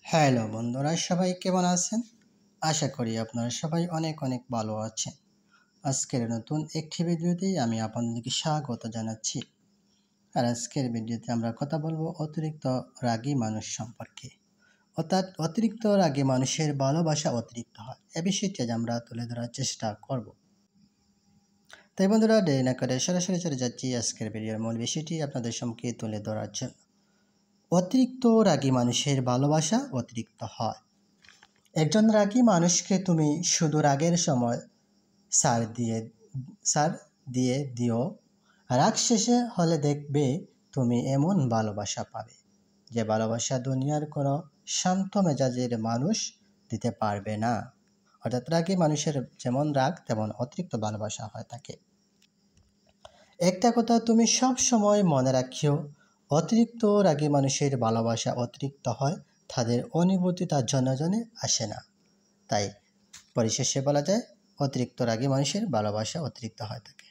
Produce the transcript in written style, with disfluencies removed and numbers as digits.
Hello বন্ধুরা, সবাই কেমন আছেন? আশা করি আপনারা সবাই অনেক অনেক ভালো আছেন। আজকের নতুন একটি ভিডিওতেই আমি আপনাদেরকে স্বাগত জানাচ্ছি। আর আজকের ভিডিওতে আমরা কথা বলবো অতিরিক্ত রাগী মানুষ সম্পর্কে। অর্থাৎ অতিরিক্ত রাগী মানুষের ভালোবাসা অতিরিক্ত হয়। এ বিষয়টি আজ আমরা তুলে ধরার চেষ্টা করব। তাই বন্ধুরা, দেরি না করে সরাসরি চলে যাচ্ছি আজকের ভিডিওর মূল বিষয়টি আপনাদের সম্মুখে তুলে ধরার জন্য। অতিরিক্ত রাগী মানুষের ভালোবাসা অতিরিক্ত হয়। একজন রাগী মানুষকে তুমি শুধু রাগের সময় ছাড় দিয়ে দিও, রাগ শেষে হলে দেখবে তুমি এমন ভালোবাসা পাবে যে ভালোবাসা দুনিয়ার কোনো শান্ত মেজাজের মানুষ দিতে পারবে না। অর্থাৎ রাগী মানুষের যেমন রাগ তেমন অতিরিক্ত ভালোবাসা হয় থাকে। একটা কথা তুমি সব সময় মনে রাখিও, অতিরিক্ত রাগী মানুষের ভালোবাসা অতিরিক্ত হয়, তাদের অনুভূতি তার জন্য আসে না। তাই পরিশেষে বলা যায়, অতিরিক্ত রাগী মানুষের ভালোবাসা অতিরিক্ত হয়ে থাকে।